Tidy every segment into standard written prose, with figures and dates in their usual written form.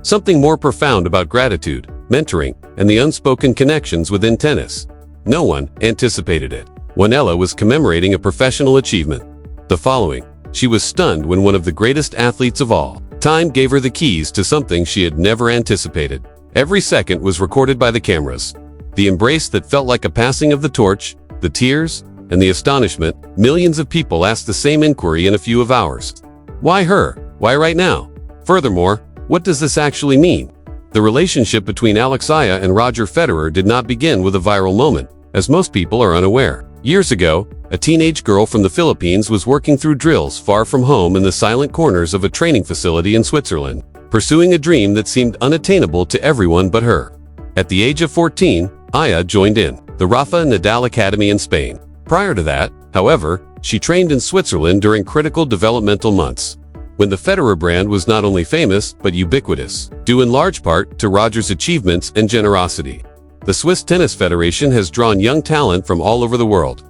Something more profound about gratitude, mentoring, and the unspoken connections within tennis. No one anticipated it. When Eala was commemorating a professional achievement, the following, she was stunned when one of the greatest athletes of all time gave her the keys to something she had never anticipated. Every second was recorded by the cameras. The embrace that felt like a passing of the torch, the tears, and the astonishment. Millions of people asked the same inquiry in a few of hours. Why her? Why right now? Furthermore, what does this actually mean? The relationship between Alex Eala and Roger Federer did not begin with a viral moment, as most people are unaware. Years ago, a teenage girl from the Philippines was working through drills far from home in the silent corners of a training facility in Switzerland, pursuing a dream that seemed unattainable to everyone but her. At the age of 14, Eala joined in the Rafa Nadal Academy in Spain. Prior to that, however, she trained in Switzerland during critical developmental months, when the Federer brand was not only famous but ubiquitous, due in large part to Roger's achievements and generosity. The Swiss Tennis Federation has drawn young talent from all over the world.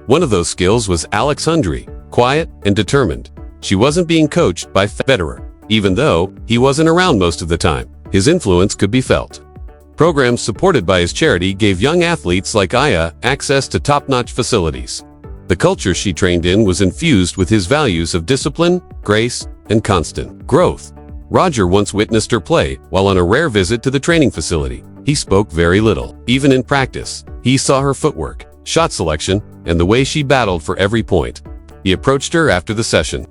One of those skills was Alex Eala, quiet and determined. She wasn't being coached by Federer. Even though he wasn't around most of the time, his influence could be felt. Programs supported by his charity gave young athletes like Eala access to top-notch facilities. The culture she trained in was infused with his values of discipline, grace, and constant growth. Roger once witnessed her play while on a rare visit to the training facility. He spoke very little. Even in practice, he saw her footwork, shot selection, and the way she battled for every point. He approached her after the session,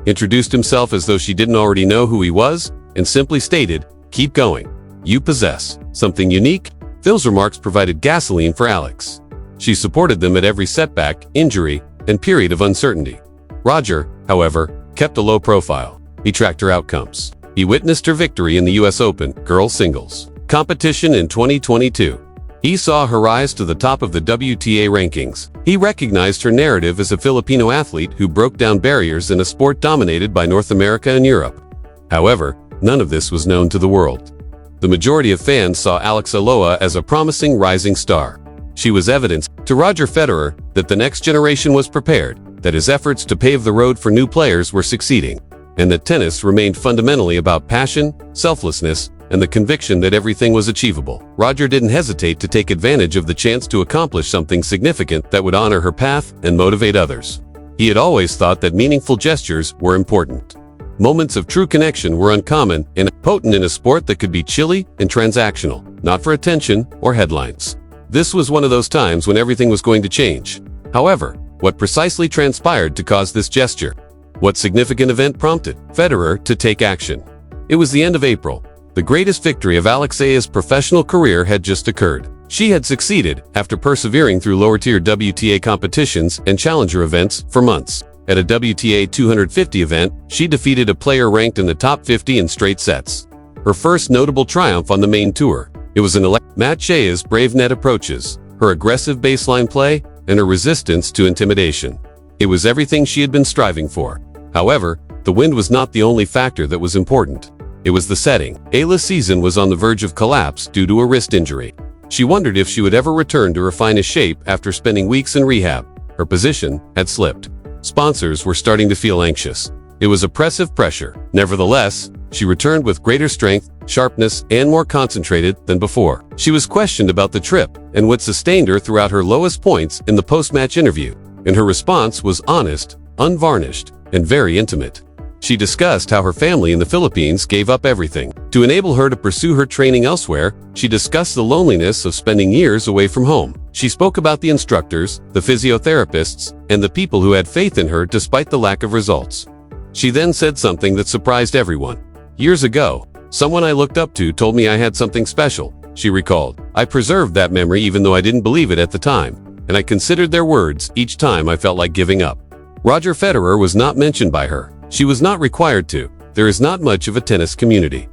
introduced himself as though she didn't already know who he was, and simply stated, "Keep going. You possess something unique." Phil's remarks provided gasoline for Alex. She supported them at every setback, injury, and period of uncertainty. Roger, however, kept a low profile. He tracked her outcomes. He witnessed her victory in the US Open girls singles competition in 2022. He saw her rise to the top of the WTA rankings. He recognized her narrative as a Filipino athlete who broke down barriers in a sport dominated by North America and Europe. However, none of this was known to the world. The majority of fans saw Alex Eala as a promising rising star. She was evidence to Roger Federer that the next generation was prepared, that his efforts to pave the road for new players were succeeding, and that tennis remained fundamentally about passion, selflessness, and the conviction that everything was achievable. Roger didn't hesitate to take advantage of the chance to accomplish something significant that would honor her path and motivate others. He had always thought that meaningful gestures were important. Moments of true connection were uncommon and potent in a sport that could be chilly and transactional, not for attention or headlines. This was one of those times when everything was going to change. However, what precisely transpired to cause this gesture? What significant event prompted Federer to take action? It was the end of April. The greatest victory of Alex Eala's professional career had just occurred. She had succeeded after persevering through lower-tier WTA competitions and challenger events for months. At a WTA 250 event, she defeated a player ranked in the top 50 in straight sets. Her first notable triumph on the main tour. It was Matt Eala's brave net approaches, her aggressive baseline play, and her resistance to intimidation. It was everything she had been striving for. However, the wind was not the only factor that was important. It was the setting. Eala's season was on the verge of collapse due to a wrist injury. She wondered if she would ever return to her finest shape after spending weeks in rehab. Her position had slipped. Sponsors were starting to feel anxious. It was oppressive pressure. Nevertheless, she returned with greater strength, sharpness, and more concentrated than before. She was questioned about the trip and what sustained her throughout her lowest points in the post-match interview, and her response was honest, unvarnished, and very intimate. She discussed how her family in the Philippines gave up everything to enable her to pursue her training elsewhere. She discussed the loneliness of spending years away from home. She spoke about the instructors, the physiotherapists, and the people who had faith in her despite the lack of results. She then said something that surprised everyone. "Years ago, someone I looked up to told me I had something special," she recalled. "I preserved that memory even though I didn't believe it at the time, and I considered their words each time I felt like giving up." Roger Federer was not mentioned by her. She was not required to. There is not much of a tennis community.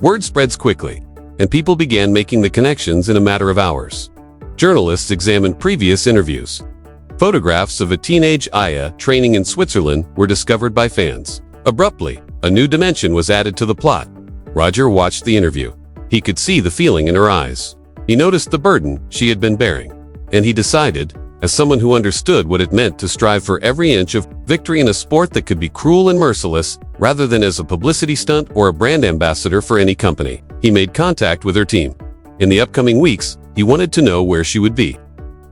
Word spreads quickly, and people began making the connections in a matter of hours. Journalists examined previous interviews. Photographs of a teenage Eala training in Switzerland were discovered by fans. Abruptly, a new dimension was added to the plot. Roger watched the interview. He could see the feeling in her eyes. He noticed the burden she had been bearing, and he decided as someone who understood what it meant to strive for every inch of victory in a sport that could be cruel and merciless, rather than as a publicity stunt or a brand ambassador for any company. He made contact with her team. In the upcoming weeks, he wanted to know where she would be,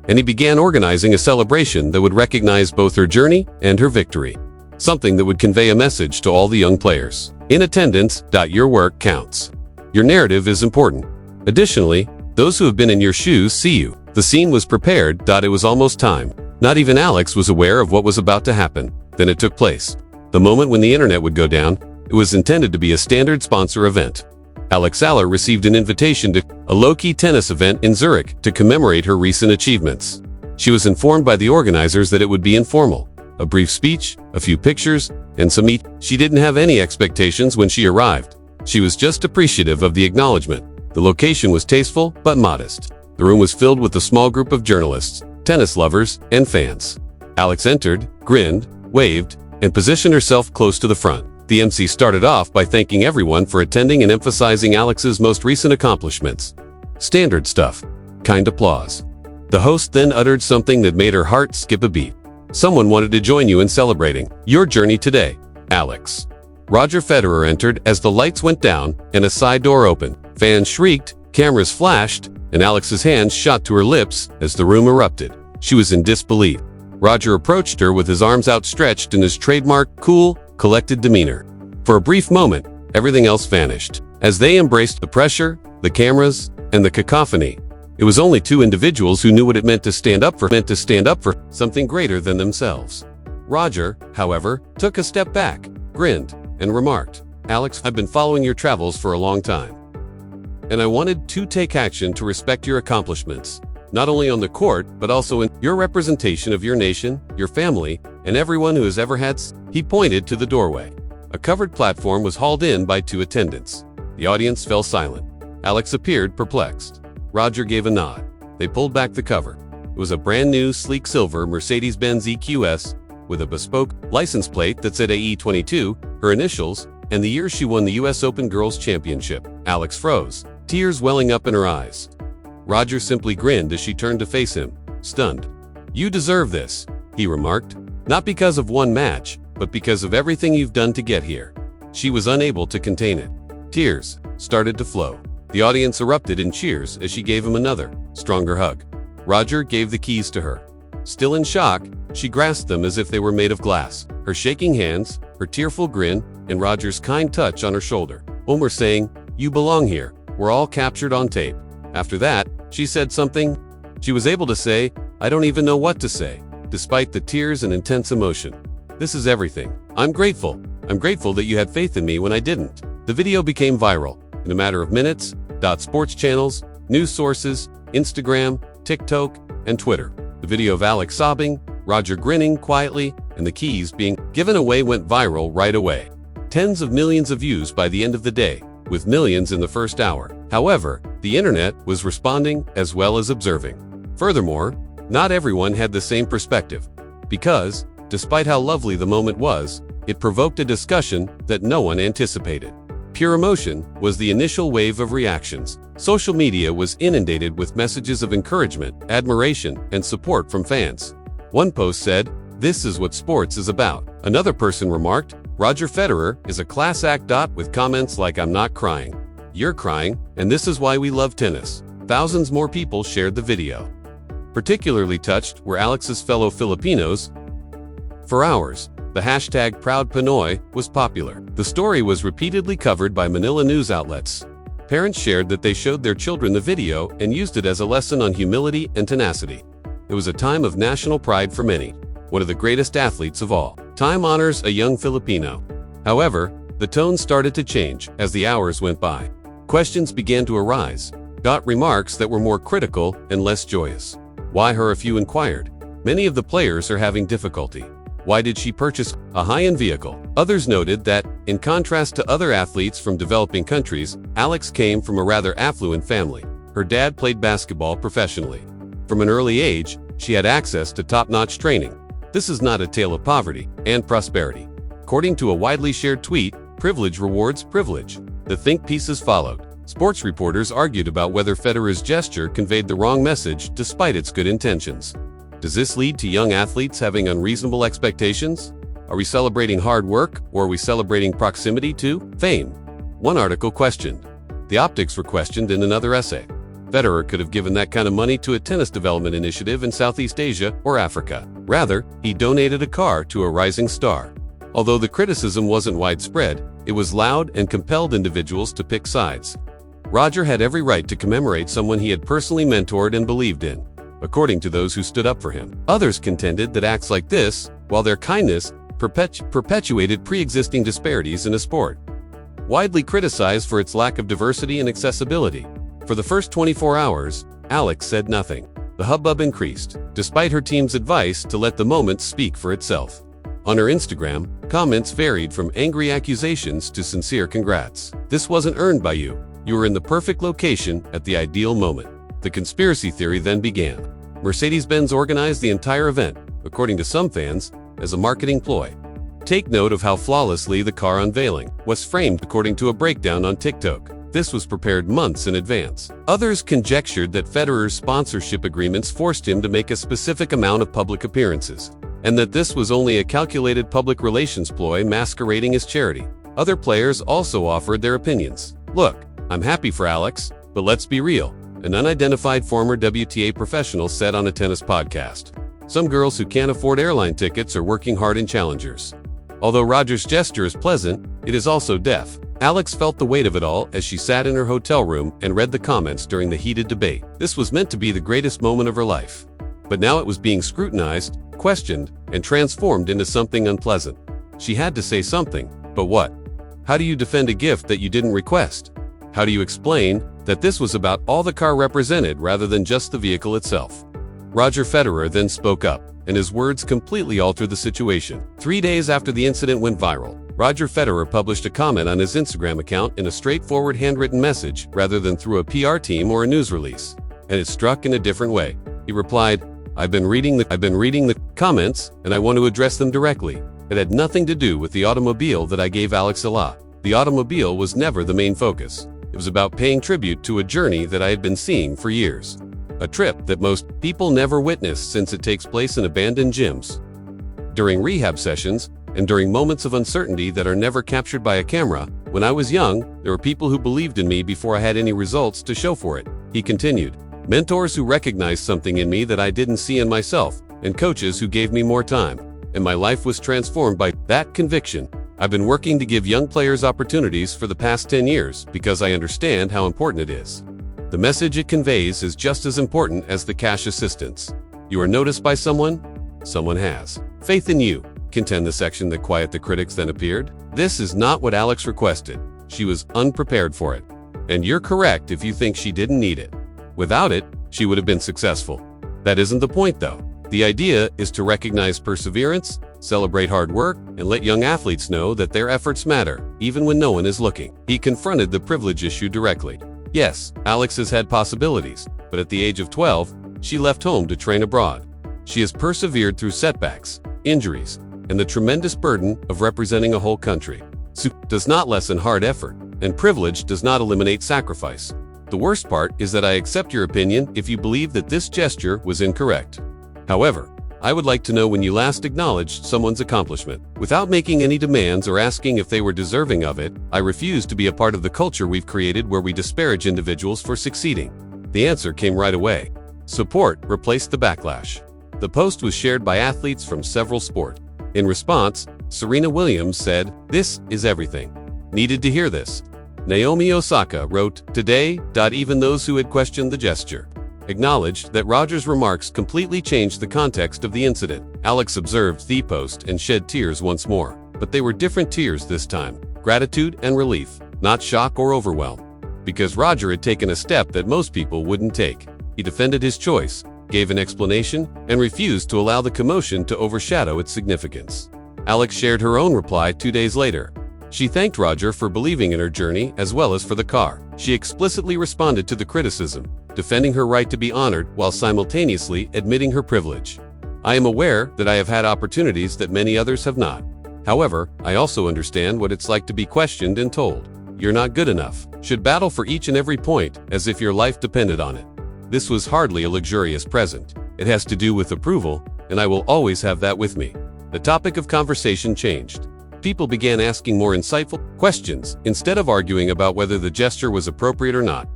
and he began organizing a celebration that would recognize both her journey and her victory. Something that would convey a message to all the young players. In attendance, your work counts. Your narrative is important. Additionally, those who have been in your shoes see you. The scene was prepared. It was almost time. Not even Alex was aware of what was about to happen. Then it took place. The moment when the internet would go down, it was intended to be a standard sponsor event. Alex Eala received an invitation to a low-key tennis event in Zurich to commemorate her recent achievements. She was informed by the organizers that it would be informal. A brief speech, a few pictures, and some eat. She didn't have any expectations when she arrived. She was just appreciative of the acknowledgement. The location was tasteful but modest. The room was filled with a small group of journalists, tennis lovers, and fans. Alex entered, grinned, waved, and positioned herself close to the front. The MC started off by thanking everyone for attending and emphasizing Alex's most recent accomplishments. Standard stuff. Kind applause. The host then uttered something that made her heart skip a beat. Someone wanted to join you in celebrating your journey today, Alex. Roger Federer entered as the lights went down and a side door opened. Fans shrieked, cameras flashed, and Alex's hands shot to her lips as the room erupted. She was in disbelief. Roger approached her with his arms outstretched in his trademark, cool, collected demeanor. For a brief moment, everything else vanished. As they embraced the pressure, the cameras, and the cacophony, it was only two individuals who knew what it meant to stand up for something greater than themselves. Roger, however, took a step back, grinned, and remarked, "Alex, I've been following your travels for a long time, and I wanted to take action to respect your accomplishments, not only on the court, but also in your representation of your nation, your family, and everyone who has ever had." He pointed to the doorway. A covered platform was hauled in by two attendants. The audience fell silent. Alex appeared perplexed. Roger gave a nod. They pulled back the cover. It was a brand new, sleek silver Mercedes-Benz EQS with a bespoke license plate that said AE22, her initials, and the year she won the US Open Girls Championship. Alex froze, tears welling up in her eyes. Roger simply grinned as she turned to face him, stunned. "You deserve this," he remarked, "not because of one match, but because of everything you've done to get here." She was unable to contain it. Tears started to flow. The audience erupted in cheers as she gave him another, stronger hug. Roger gave the keys to her. Still in shock, she grasped them as if they were made of glass. Her shaking hands, her tearful grin, and Roger's kind touch on her shoulder. We're saying, "You belong here," were all captured on tape. After that, she said something. She was able to say, "I don't even know what to say," despite the tears and intense emotion. "This is everything. I'm grateful. I'm grateful that you had faith in me when I didn't." The video became viral. In a matter of minutes, sports channels, news sources, Instagram, TikTok, and Twitter. The video of Alex sobbing, Roger grinning quietly, and the keys being given away went viral right away. Tens of millions of views by the end of the day, with millions in the first hour. However, the internet was responding as well as observing. Furthermore, not everyone had the same perspective, because, despite how lovely the moment was, it provoked a discussion that no one anticipated. Pure emotion was the initial wave of reactions. Social media was inundated with messages of encouragement, admiration, and support from fans. One post said, "This is what sports is about." Another person remarked, "Roger Federer is a class act." With comments like, "I'm not crying. You're crying, and this is why we love tennis." Thousands more people shared the video. Particularly touched were Alex's fellow Filipinos. For hours, the hashtag Proud Pinoy was popular. The story was repeatedly covered by Manila news outlets. Parents shared that they showed their children the video and used it as a lesson on humility and tenacity. It was a time of national pride for many. One of the greatest athletes of all time honors a young Filipino. However, the tone started to change as the hours went by. Questions began to arise. Remarks that were more critical and less joyous. Why her? A few inquired. Many of the players are having difficulty. Why did she purchase a high-end vehicle? Others noted that, in contrast to other athletes from developing countries, Alex came from a rather affluent family. Her dad played basketball professionally. From an early age, she had access to top-notch training. This is not a tale of poverty and prosperity. According to a widely shared tweet, privilege rewards privilege. The think pieces followed. Sports reporters argued about whether Federer's gesture conveyed the wrong message despite its good intentions. Does this lead to young athletes having unreasonable expectations? Are we celebrating hard work, or are we celebrating proximity to fame? One article questioned. The optics were questioned in another essay. Federer could have given that kind of money to a tennis development initiative in Southeast Asia or Africa. Rather, he donated a car to a rising star. Although the criticism wasn't widespread, it was loud and compelled individuals to pick sides. Roger had every right to commemorate someone he had personally mentored and believed in, according to those who stood up for him. Others contended that acts like this, while their kindness perpetuated pre-existing disparities in a sport, widely criticized for its lack of diversity and accessibility. For the first 24 hours, Alex said nothing. The hubbub increased, despite her team's advice to let the moment speak for itself. On her Instagram, comments varied from angry accusations to sincere congrats. This wasn't earned by you. You were in the perfect location at the ideal moment. The conspiracy theory then began. Mercedes-Benz organized the entire event, according to some fans, as a marketing ploy. Take note of how flawlessly the car unveiling was framed, according to a breakdown on TikTok. This was prepared months in advance. Others conjectured that Federer's sponsorship agreements forced him to make a specific amount of public appearances, and that this was only a calculated public relations ploy masquerading as charity. Other players also offered their opinions. Look, I'm happy for Alex, but let's be real, an unidentified former WTA professional said on a tennis podcast. Some girls who can't afford airline tickets are working hard in challengers. Although Roger's gesture is pleasant, it is also deaf. Alex felt the weight of it all as she sat in her hotel room and read the comments during the heated debate. This was meant to be the greatest moment of her life. But now it was being scrutinized, questioned, and transformed into something unpleasant. She had to say something, but what? How do you defend a gift that you didn't request? How do you explain that this was about all the car represented rather than just the vehicle itself? Roger Federer then spoke up, and his words completely altered the situation. 3 days after the incident went viral, Roger Federer published a comment on his Instagram account in a straightforward handwritten message rather than through a PR team or a news release. And it struck in a different way. He replied, I've been reading the comments, and I want to address them directly. It had nothing to do with the automobile that I gave Alex Eala. The automobile was never the main focus. It was about paying tribute to a journey that I had been seeing for years. A trip that most people never witness since it takes place in abandoned gyms, during rehab sessions, and during moments of uncertainty that are never captured by a camera. When I was young, there were people who believed in me before I had any results to show for it. He continued. Mentors who recognized something in me that I didn't see in myself, and coaches who gave me more time. And my life was transformed by that conviction. I've been working to give young players opportunities for the past 10 years because I understand how important it is. The message it conveys is just as important as the cash assistance. You are noticed by someone? Someone has faith in you, contend the section that quiet the critics then appeared. This is not what Alex requested. She was unprepared for it. And you're correct if you think she didn't need it. Without it, she would have been successful. That isn't the point though. The idea is to recognize perseverance, celebrate hard work, and let young athletes know that their efforts matter, even when no one is looking. He confronted the privilege issue directly. Yes, Alex has had possibilities, but at the age of 12, she left home to train abroad. She has persevered through setbacks, injuries, and the tremendous burden of representing a whole country. Success does not lessen hard effort, and privilege does not eliminate sacrifice. The worst part is that I accept your opinion if you believe that this gesture was incorrect. However, I would like to know when you last acknowledged someone's accomplishment. Without making any demands or asking if they were deserving of it, I refuse to be a part of the culture we've created where we disparage individuals for succeeding. The answer came right away. Support replaced the backlash. The post was shared by athletes from several sports. In response, Serena Williams said, "This is everything. Needed to hear this." Naomi Osaka wrote, "Today, even those who had questioned the gesture acknowledged that Roger's remarks completely changed the context of the incident." Alex observed the post and shed tears once more, but they were different tears this time. Gratitude and relief, not shock or overwhelm. Because Roger had taken a step that most people wouldn't take. He defended his choice, gave an explanation, and refused to allow the commotion to overshadow its significance. Alex shared her own reply 2 days later. She thanked Roger for believing in her journey as well as for the car. She explicitly responded to the criticism, defending her right to be honored while simultaneously admitting her privilege. "I am aware that I have had opportunities that many others have not. However, I also understand what it's like to be questioned and told, 'You're not good enough.' Should battle for each and every point as if your life depended on it." This was hardly a luxurious present. It has to do with approval, and I will always have that with me. The topic of conversation changed. People began asking more insightful questions instead of arguing about whether the gesture was appropriate or not.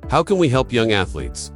How can we help young athletes?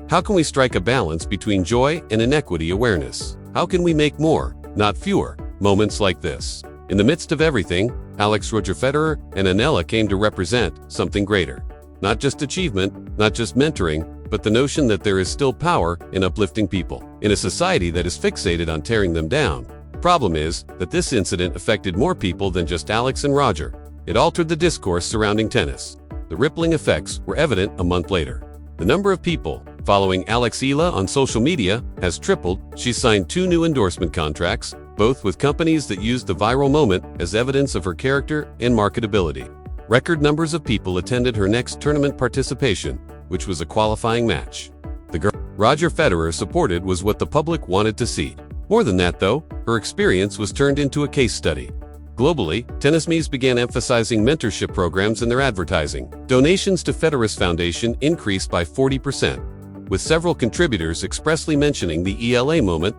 How can we strike a balance between joy and inequity awareness? How can we make more, not fewer, moments like this? In the midst of everything, Roger Federer and Eala came to represent something greater. Not just achievement, not just mentoring, but the notion that there is still power in uplifting people, in a society that is fixated on tearing them down. The problem is that this incident affected more people than just Alex and Roger. It altered the discourse surrounding tennis. The rippling effects were evident a month later. The number of people following Alex Eala on social media has tripled. She signed 2 new endorsement contracts, both with companies that used the viral moment as evidence of her character and marketability. Record numbers of people attended her next tournament participation, which was a qualifying match. The girl Roger Federer supported was what the public wanted to see. More than that, though, her experience was turned into a case study. Globally, tennismees began emphasizing mentorship programs in their advertising. Donations to Federer's foundation increased by 40%, with several contributors expressly mentioning the ELA moment.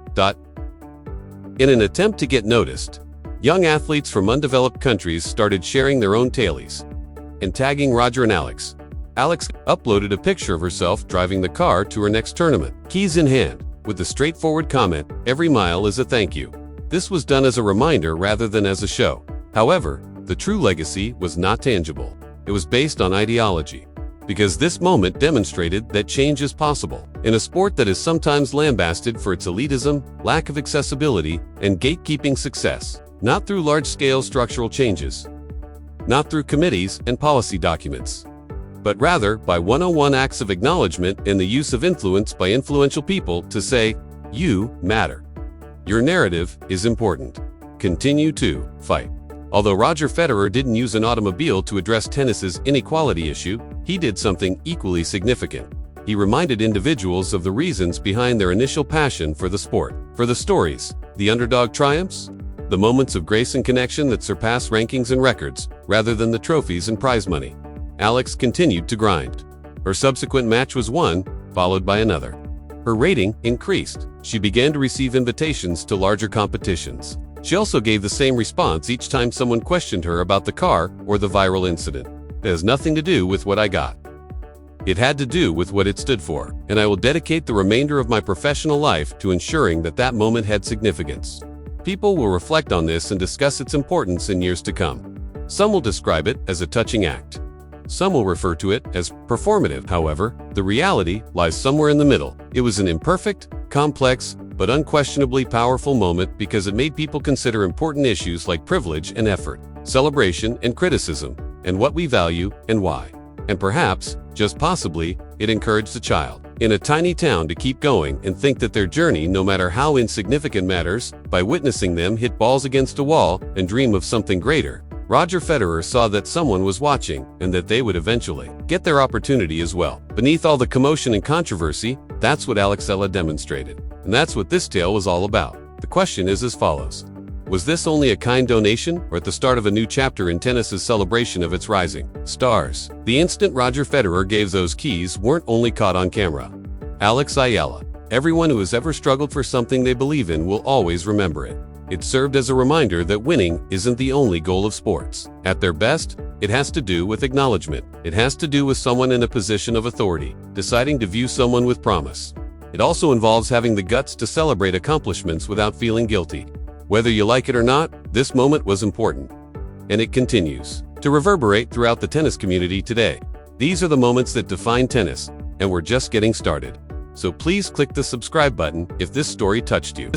In an attempt to get noticed, young athletes from undeveloped countries started sharing their own tailies and tagging Roger and Alex. Alex uploaded a picture of herself driving the car to her next tournament, keys in hand, with the straightforward comment, "Every mile is a thank you." This was done as a reminder rather than as a show. However, the true legacy was not tangible. It was based on ideology. Because this moment demonstrated that change is possible in a sport that is sometimes lambasted for its elitism, lack of accessibility, and gatekeeping success. Not through large-scale structural changes, not through committees and policy documents, but rather by one-on-one acts of acknowledgement and the use of influence by influential people to say, "You matter. Your narrative is important. Continue to fight." Although Roger Federer didn't use an automobile to address tennis's inequality issue, he did something equally significant. He reminded individuals of the reasons behind their initial passion for the sport. For the stories, the underdog triumphs, the moments of grace and connection that surpass rankings and records, rather than the trophies and prize money. Alex continued to grind. Her subsequent match was won, followed by another. Her rating increased. She began to receive invitations to larger competitions. She also gave the same response each time someone questioned her about the car or the viral incident. It has nothing to do with what I got. It had to do with what it stood for, and I will dedicate the remainder of my professional life to ensuring that that moment had significance. People will reflect on this and discuss its importance in years to come. Some will describe it as a touching act. Some will refer to it as performative. However, the reality lies somewhere in the middle. It was an imperfect, complex, but unquestionably powerful moment because it made people consider important issues like privilege and effort, celebration and criticism, and what we value and why. And perhaps, just possibly, it encouraged a child in a tiny town to keep going and think that their journey, no matter how insignificant, matters. By witnessing them hit balls against a wall and dream of something greater, Roger Federer saw that someone was watching and that they would eventually get their opportunity as well. Beneath all the commotion and controversy, that's what Alex Eala demonstrated. And that's what this tale was all about. The question is as follows. Was this only a kind donation or at the start of a new chapter in tennis's celebration of its rising stars? The instant Roger Federer gave those keys weren't only caught on camera. Alex Eala. Everyone who has ever struggled for something they believe in will always remember it. It served as a reminder that winning isn't the only goal of sports. At their best, it has to do with acknowledgement. It has to do with someone in a position of authority, deciding to view someone with promise. It also involves having the guts to celebrate accomplishments without feeling guilty. Whether you like it or not, this moment was important. And it continues to reverberate throughout the tennis community today. These are the moments that define tennis, and we're just getting started. So please click the subscribe button if this story touched you.